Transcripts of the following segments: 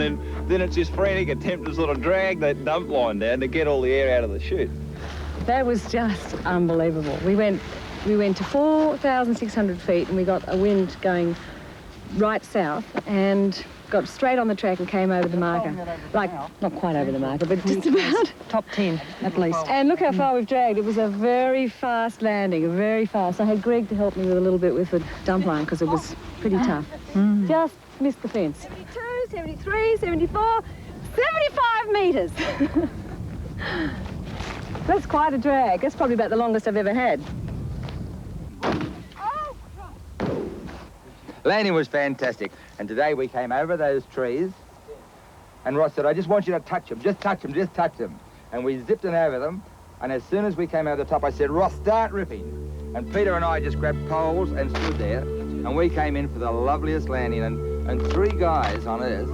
and then it's this frantic attempt to sort of drag that dump line down to get all the air out of the chute. That was just unbelievable. We went to 4,600 feet and we got a wind going right south and got straight on the track and came over the marker. Like, not quite over the marker, but just about. Top 10, at least. And look how far we've dragged. It was a very fast landing, very fast. I had Greg to help me with a little bit with the dump line because it was pretty tough. Just missed the fence. 72, 73, 74, 75 metres. That's quite a drag. That's probably about the longest I've ever had. Landing was fantastic. And today we came over those trees and Ross said, I just want you to touch them, just touch them, just touch them. And we zipped in over them. And as soon as we came over the top, I said, Ross, start ripping. And Peter and I just grabbed poles and stood there. And we came in for the loveliest landing. And three guys on Earth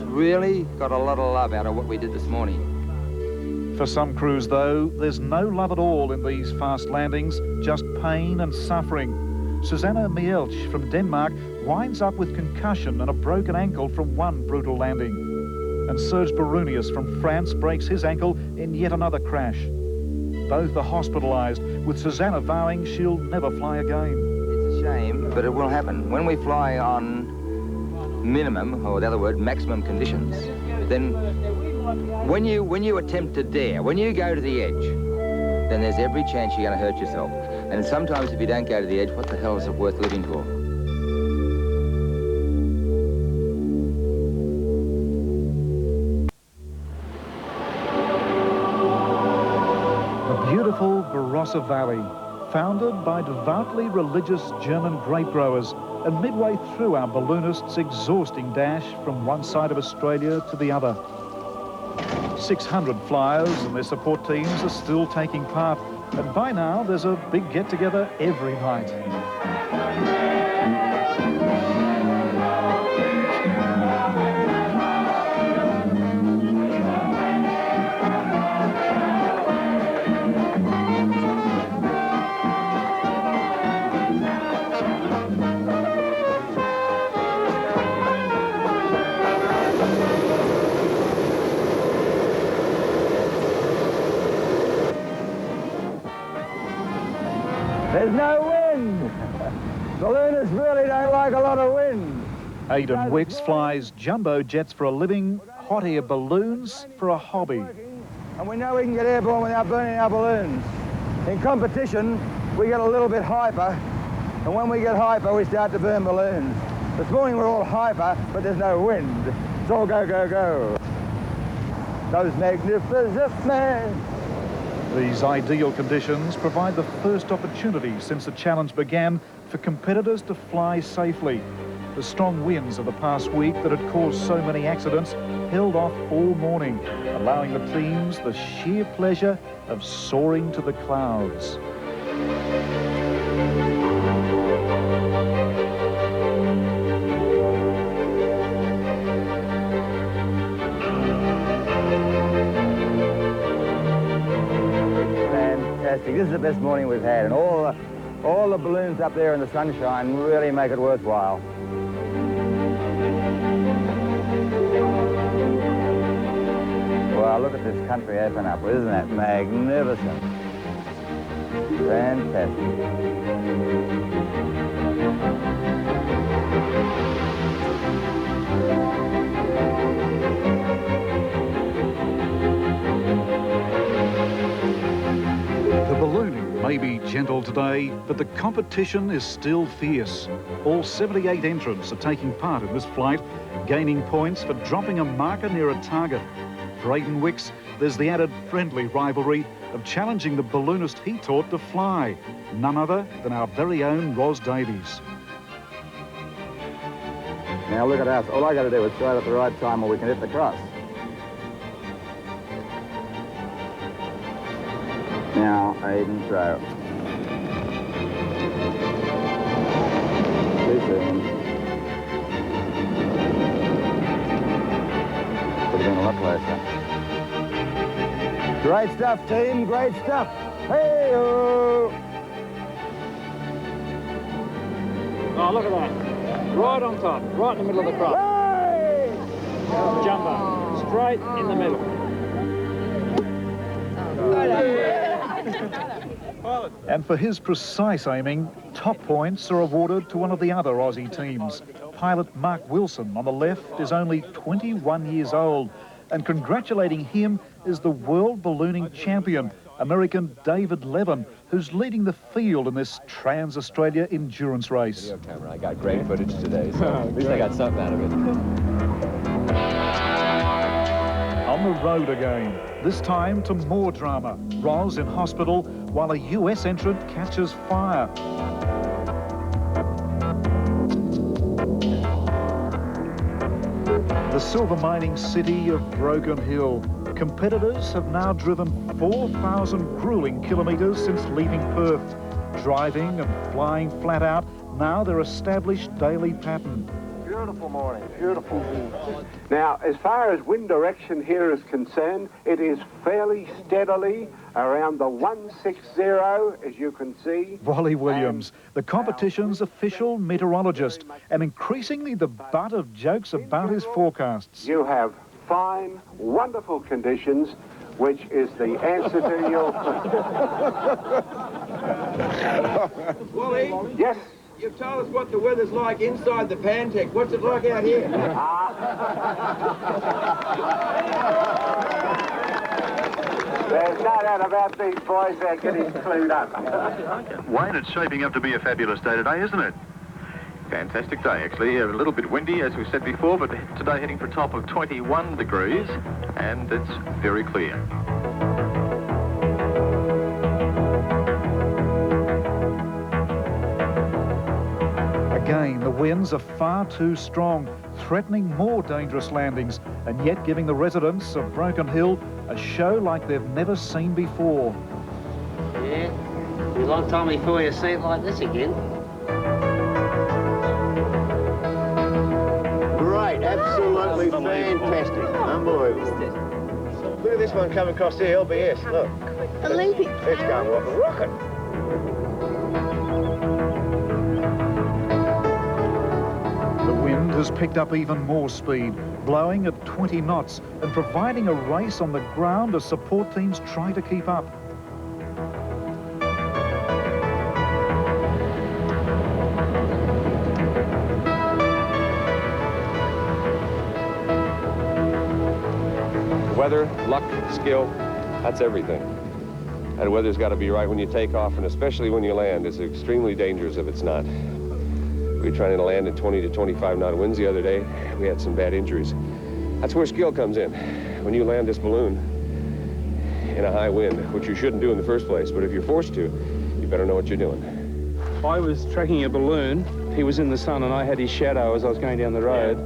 really got a lot of love out of what we did this morning. For some crews, though, there's no love at all in these fast landings, just pain and suffering. Susanna Mielch from Denmark winds up with concussion and a broken ankle from one brutal landing. And Serge Barunius from France breaks his ankle in yet another crash. Both are hospitalised, with Susanna vowing she'll never fly again. It's a shame, but it will happen. When we fly on minimum, or the other word, maximum conditions, then when you attempt to dare, when you go to the edge, then there's every chance you're going to hurt yourself. And sometimes if you don't go to the edge, what the hell is it worth living for? The beautiful Barossa Valley, founded by devoutly religious German grape growers, and midway through our balloonists' exhausting dash from one side of Australia to the other. 600 flyers and their support teams are still taking part, and by now there's a big get-together every night. There's no wind. Balloonists really don't like a lot of wind. Aidan Wicks flies jumbo jets for a living, hot air balloons for a hobby. And we know we can get airborne without burning our balloons. In competition, we get a little bit hyper, and when we get hyper, we start to burn balloons. This morning we're all hyper, but there's no wind. It's all go, go, go. Those magnificent men. These ideal conditions provide the first opportunity since the challenge began for competitors to fly safely. The strong winds of the past week that had caused so many accidents held off all morning, allowing the teams the sheer pleasure of soaring to the clouds. This is the best morning we've had, and all the balloons up there in the sunshine really make it worthwhile. Wow, look at this country open up. Isn't that magnificent? Fantastic. May be gentle today, but the competition is still fierce. All 78 entrants are taking part in this flight, gaining points for dropping a marker near a target. For Aidan Wicks, there's the added friendly rivalry of challenging the balloonist he taught to fly, none other than our very own Ros Davies. Now look at us. All I got to do is throw it at the right time or we can hit the cross. Now, Aidan, throw. Too soon. Could have been a lot closer. Great stuff, team. Great stuff. Hey-oh! Oh, look at that. Right on top. Right in the middle of the crop. Hey! straight in the middle. And for his precise aiming, top points are awarded to one of the other Aussie teams. Pilot Mark Wilson on the left is only 21 years old, and congratulating him is the world ballooning champion, American David Levin, who's leading the field in this Trans-Australia endurance race. Video camera. I got great footage today, so at least I got something out of it. On the road again, this time to more drama. Roz in hospital while a US entrant catches fire. The silver mining city of Broken Hill. Competitors have now driven 4,000 grueling kilometres since leaving Perth. Driving and flying flat out, now their established daily pattern. Beautiful morning, beautiful. Now, as far as wind direction here is concerned, it is fairly steadily around the 160, as you can see. Wally Williams, the competition's official meteorologist, and increasingly the butt of jokes about his forecasts. You have fine, wonderful conditions, which is the answer to your... Wally? Yes? You've told us what the weather's like inside the Pantech. What's it like out here? There's no doubt about these boys, they're getting clued up. Wayne, it's shaping up to be a fabulous day today, isn't it? Fantastic day, actually. A little bit windy, as we said before, but today heading for a top of 21 degrees, and it's very clear. Again, the winds are far too strong, threatening more dangerous landings, and yet giving the residents of Broken Hill a show like they've never seen before. Yeah, it'll be a long time before you see it like this again. Great, absolutely fantastic, unbelievable. Look at this one coming across the LBS, look. Olympic. It's going like a rocket. The wind has picked up even more speed, blowing at 20 knots and providing a race on the ground as support teams try to keep up. Weather, luck, skill, that's everything. And the weather's got to be right when you take off, and especially when you land. It's extremely dangerous if it's not. We were trying to land in 20 to 25 knot winds the other day. We had some bad injuries. That's where skill comes in. When you land this balloon in a high wind, which you shouldn't do in the first place, but if you're forced to, you better know what you're doing. I was tracking a balloon. He was in the sun and I had his shadow as I was going down the road.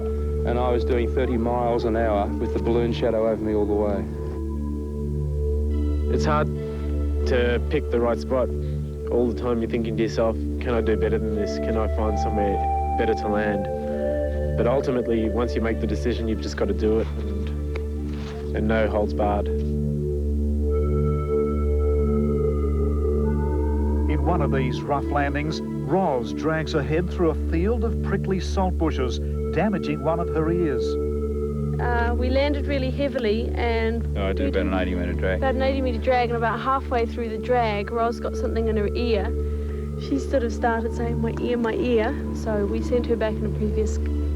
And I was doing 30 miles an hour with the balloon shadow over me all the way. It's hard to pick the right spot. All the time you're thinking to yourself, can I do better than this? Can I find somewhere better to land? But ultimately, once you make the decision, you've just got to do it, and no holds barred. In one of these rough landings, Roz drags her head through a field of prickly salt bushes, damaging one of her ears. We landed really heavily and... I did about an 80-metre drag. About an 80-metre drag, and about halfway through the drag, Roz got something in her ear. She sort of started saying, my ear. So we sent her back in a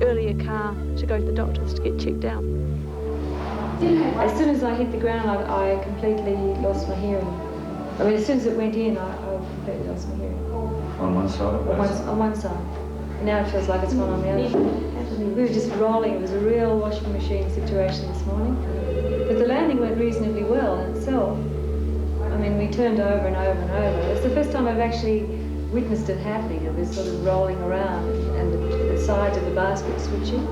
earlier car to go to the doctors to get checked out. As soon as I hit the ground, I completely lost my hearing. I mean, as soon as it went in, I completely lost my hearing. On one side of On one side. Now it feels like it's one on the other. We were just rolling. It was a real washing machine situation this morning. But the landing went reasonably well in itself. I mean, we turned over and over and over. It's the first time I've actually witnessed it happening. It was sort of rolling around and the sides of the basket switching.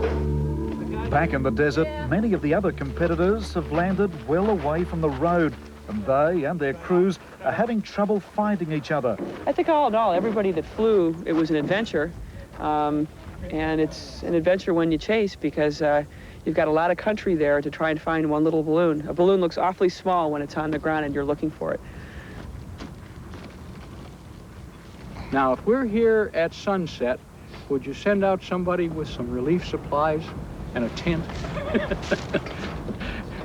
Back in the desert, many of the other competitors have landed well away from the road, and they and their crews are having trouble finding each other. I think all in all, everybody that flew, it was an adventure. And it's an adventure when you chase because you've got a lot of country there to try and find one little balloon. A balloon looks awfully small when it's on the ground and you're looking for it. Now, if we're here at sunset, would you send out somebody with some relief supplies and a tent?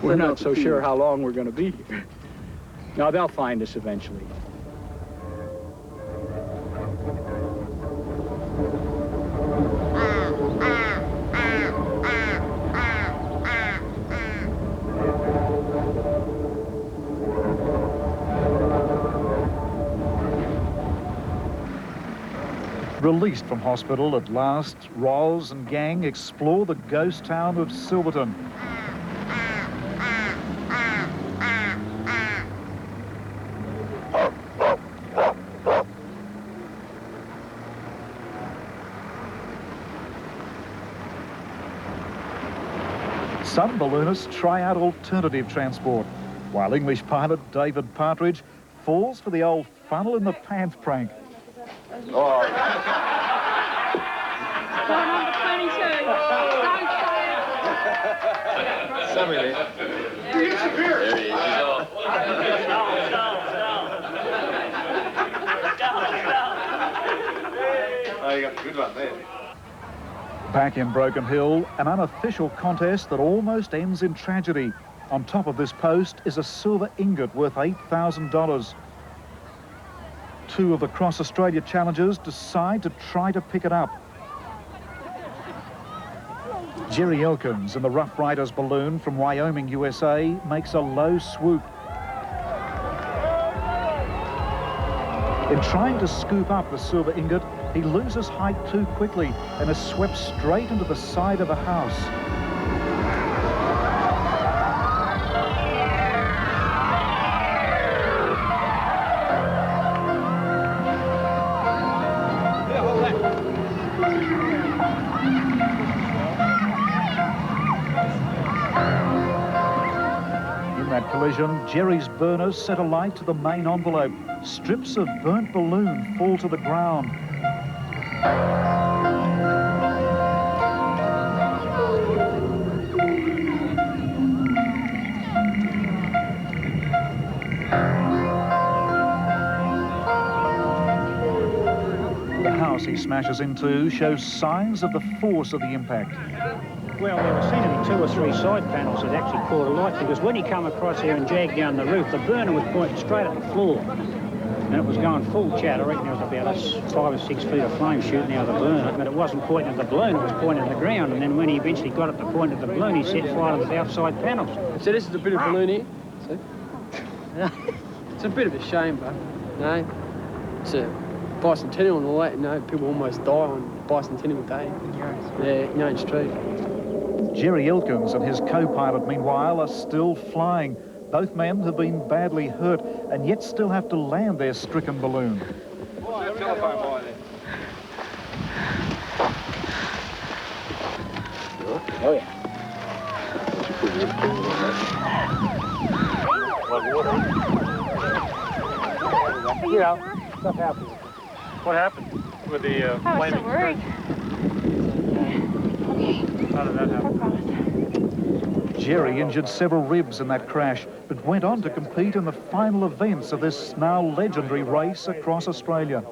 we're not so sure how long we're going to be here. Now, they'll find us eventually. Released from hospital at last, Ros and gang explore the ghost town of Silverton. Some balloonists try out alternative transport, while English pilot David Partridge falls for the old funnel in the pants prank. Number 22. Don't say it. Somebody there. There he is. Oh, you got a good one there. Back in Broken Hill, an unofficial contest that almost ends in tragedy. On top of this post is a silver ingot worth $8,000. Two of the Cross Australia challengers decide to try to pick it up. Jerry Elkins in the Rough Riders balloon from Wyoming, USA, makes a low swoop. In trying to scoop up the silver ingot, he loses height too quickly and is swept straight into the side of a house. In that collision, Jerry's burners set alight to the main envelope. Strips of burnt balloon fall to the ground. The house he smashes into shows signs of the force of the impact. Well, there were seen to be 2 or 3 side panels that actually caught alight, because when he come across here and jagged down the roof, the burner was pointing straight at the floor. And it was going full chat. I reckon there was about 5 or 6 feet of flame shooting out of the burner, but it wasn't pointing at the balloon, it was pointing at the ground. And then when he eventually got it to point at the balloon, he set fire to the outside panels. So this is a bit of balloon here. See? It's a bit of a shame, but no, it's a bicentennial and all that. You know, people almost die on bicentennial day. Yeah, you know, it's true. Jerry Elkins and his co-pilot, meanwhile, are still flying. Both men have been badly hurt and yet still have to land their stricken balloon. Oh, yeah. You know, stuff happens. What happened with the flaming? Worried. How did that happen? Jerry injured several ribs in that crash, but went on to compete in the final events of this now legendary race across Australia.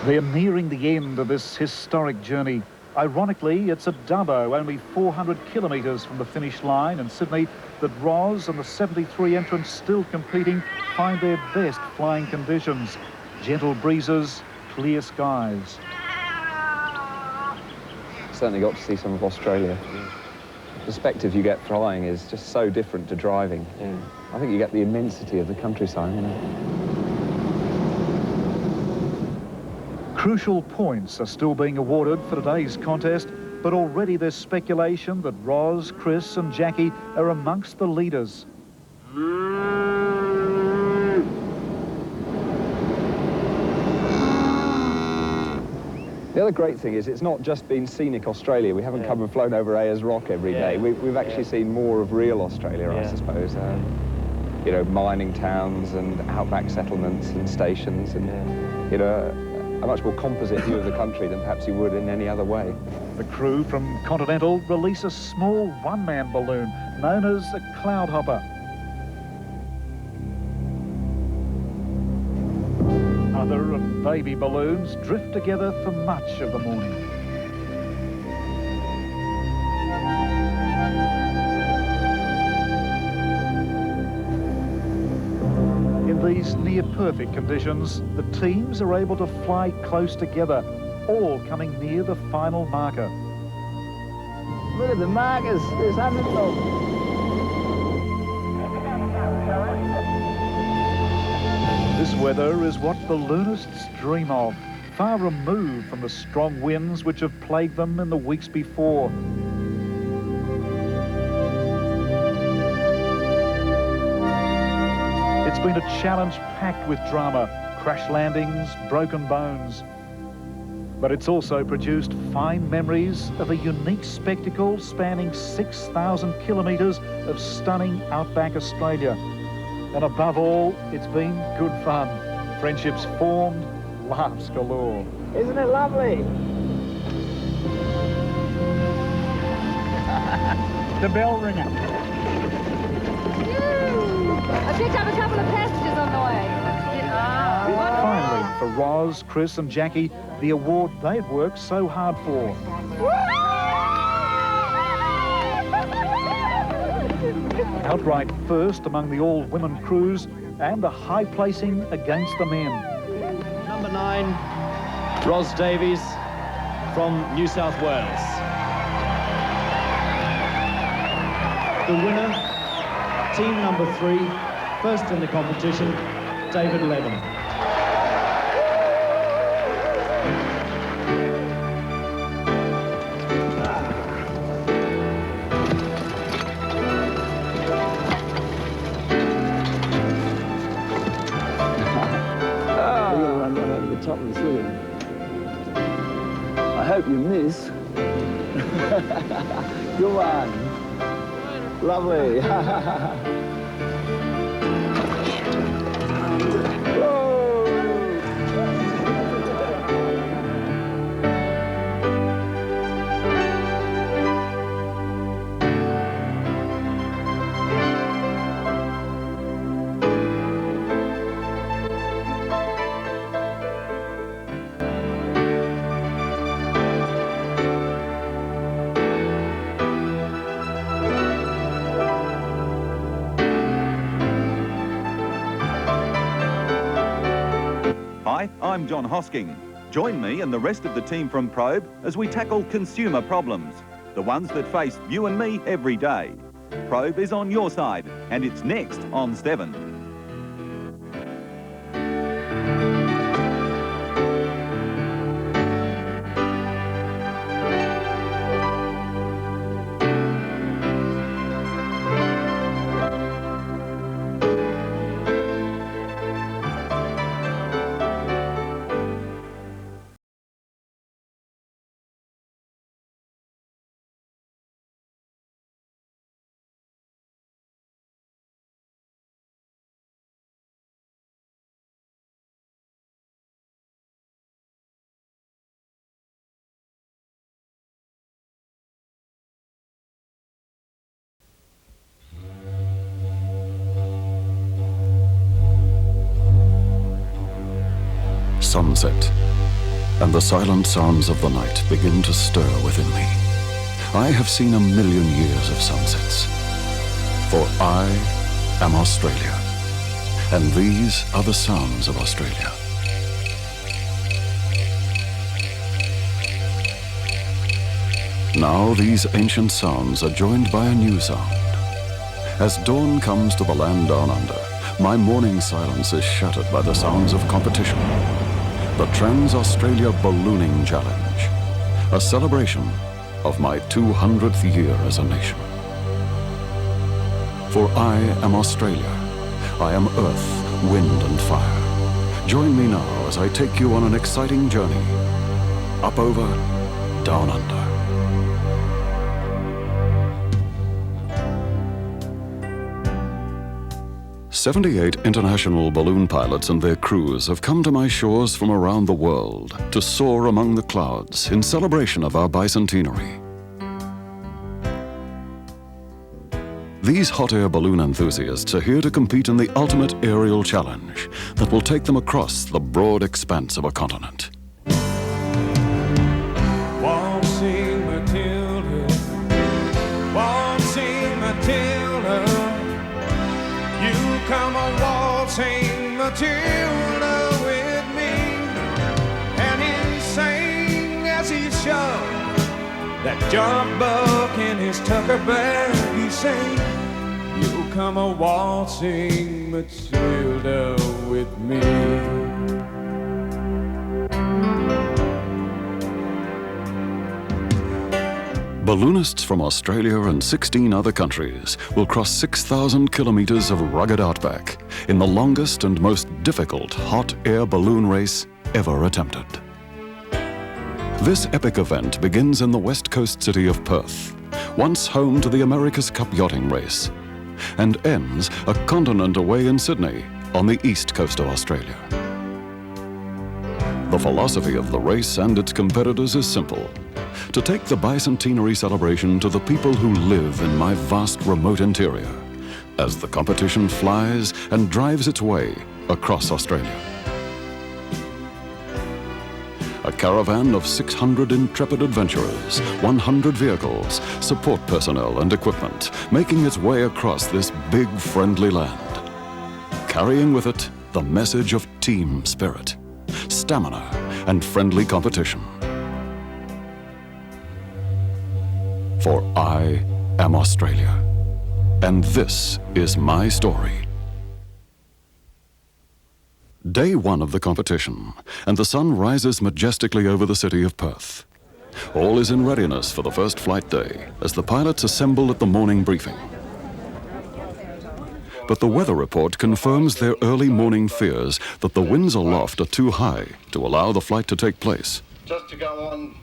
They're nearing the end of this historic journey. Ironically, it's at Dubbo, only 400 kilometres from the finish line in Sydney, that Ros and the 73 entrants still competing find their best flying conditions. Gentle breezes, clear skies. Certainly got to see some of Australia. The perspective you get flying is just so different to driving. Yeah. I think you get the immensity of the countryside, you know. Crucial points are still being awarded for today's contest, but already there's speculation that Ros, Chris and Jackie are amongst the leaders. The other great thing is it's not just been scenic Australia. We haven't come and flown over Ayers Rock every day. We've actually seen more of real Australia, I suppose. You know, mining towns and outback settlements and stations and, you know, a much more composite view of the country than perhaps you would in any other way. The crew from Continental release a small one-man balloon known as a Cloudhopper. I mother and baby balloons drift together for much of the morning. In these near-perfect conditions, the teams are able to fly close together, all coming near the final marker. Look at the markers, there's hundreds of them. This weather is what balloonists dream of, far removed from the strong winds which have plagued them in the weeks before. It's been a challenge packed with drama, crash landings, broken bones. But it's also produced fine memories of a unique spectacle spanning 6,000 kilometres of stunning outback Australia. And above all, it's been good fun. Friendships formed, laughs galore. Isn't it lovely? The bell ringer. I picked up a couple of passengers on the way. Finally, for Roz, Chris and Jackie, the award they'd worked so hard for. Outright first among the all-women crews and a high placing against the men. Number 9, Ros Davies from New South Wales. The winner, team number 3, first in the competition, David Levin. I hope you miss. Good one. Lovely. Hi, I'm John Hosking. Join me and the rest of the team from Probe as we tackle consumer problems, the ones that face you and me every day. Probe is on your side, and it's next on Steven. Sunset, and the silent sounds of the night begin to stir within me. I have seen a million years of sunsets, for I am Australia, and these are the sounds of Australia. Now these ancient sounds are joined by a new sound. As dawn comes to the land down under, my morning silence is shattered by the sounds of competition. The Trans-Australia Ballooning Challenge, a celebration of my 200th year as a nation. For I am Australia. I am earth, wind and fire. Join me now as I take you on an exciting journey, up over, down under. 78 international balloon pilots and their crews have come to my shores from around the world to soar among the clouds in celebration of our bicentenary. These hot air balloon enthusiasts are here to compete in the ultimate aerial challenge that will take them across the broad expanse of a continent. Waltzing Matilda, waltzing Matilda, you come a waltzing Matilda with me. And he sang as he shoved that jump buck in his tucker bag. He sang, you come a waltzing Matilda with me. Balloonists from Australia and 16 other countries will cross 6,000 kilometers of rugged outback in the longest and most difficult hot air balloon race ever attempted. This epic event begins in the west coast city of Perth, once home to the America's Cup yachting race, and ends a continent away in Sydney on the east coast of Australia. The philosophy of the race and its competitors is simple: to take the bicentenary celebration to the people who live in my vast remote interior, as the competition flies and drives its way across Australia. A caravan of 600 intrepid adventurers, 100 vehicles, support personnel and equipment, making its way across this big, friendly land, carrying with it the message of team spirit, stamina, and friendly competition. For I am Australia, and this is my story. Day one of the competition, and the sun rises majestically over the city of Perth. All is in readiness for the first flight day as the pilots assemble at the morning briefing. But the weather report confirms their early morning fears that the winds aloft are too high to allow the flight to take place. Just to go on.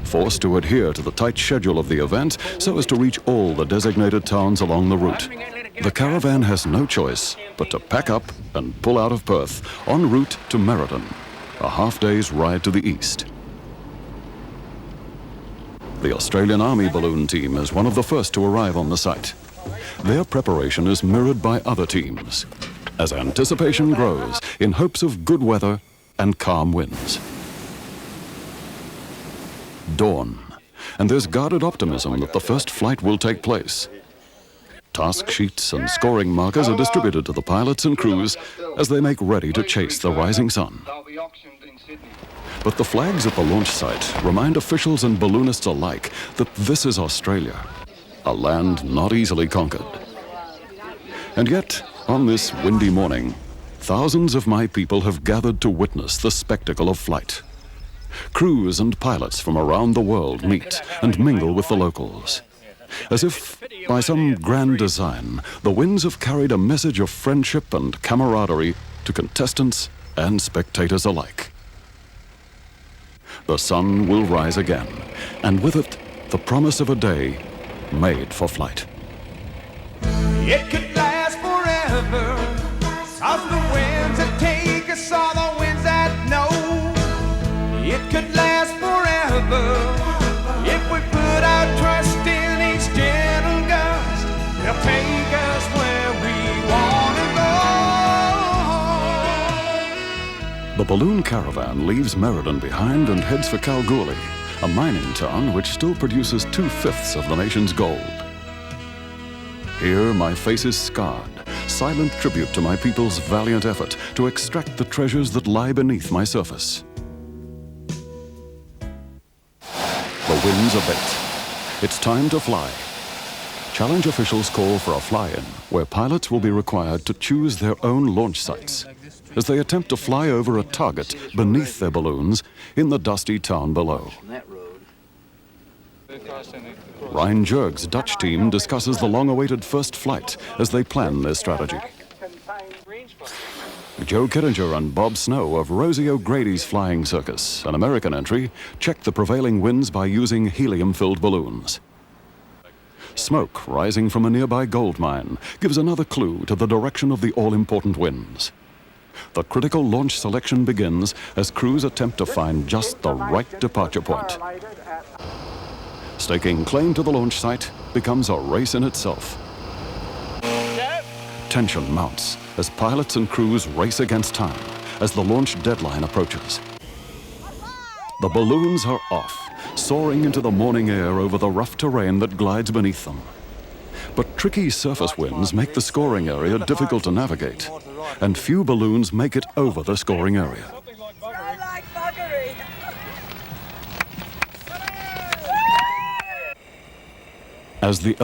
Forced to adhere to the tight schedule of the event so as to reach all the designated towns along the route, the caravan has no choice but to pack up and pull out of Perth en route to Merredin, a half-day's ride to the east. The Australian Army balloon team is one of the first to arrive on the site. Their preparation is mirrored by other teams, as anticipation grows in hopes of good weather and calm winds. Dawn, and there's guarded optimism that the first flight will take place. Task sheets and scoring markers are distributed to the pilots and crews as they make ready to chase the rising sun. But the flags at the launch site remind officials and balloonists alike that this is Australia, a land not easily conquered. And yet, on this windy morning, thousands of my people have gathered to witness the spectacle of flight. Crews and pilots from around the world meet and mingle with the locals. As if, by some grand design, the winds have carried a message of friendship and camaraderie to contestants and spectators alike. The sun will rise again, and with it, the promise of a day made for flight. It could last forever, of the winds that take us, all the winds that know. It could last forever, if we put our trust in each gentle gust. They'll take us where we want to go. The balloon caravan leaves Merredin behind and heads for Kalgoorlie, a mining town which still produces 2/5 of the nation's gold. Here, my face is scarred, silent tribute to my people's valiant effort to extract the treasures that lie beneath my surface. The winds abate. It's time to fly. Challenge officials call for a fly-in, where pilots will be required to choose their own launch sites as they attempt to fly over a target beneath their balloons in the dusty town below. Ryan Jurg's Dutch team discusses the long-awaited first flight as they plan their strategy. Joe Kittinger and Bob Snow of Rosie O'Grady's Flying Circus, an American entry, check the prevailing winds by using helium-filled balloons. Smoke rising from a nearby gold mine gives another clue to the direction of the all-important winds. The critical launch selection begins as crews attempt to find just the right departure point. Staking claim to the launch site becomes a race in itself. tension mounts as pilots and crews race against time as the launch deadline approaches. The balloons are off, soaring into the morning air over the rough terrain that glides beneath them. But tricky surface winds make the scoring area difficult to navigate, and few balloons make it over the scoring area. As the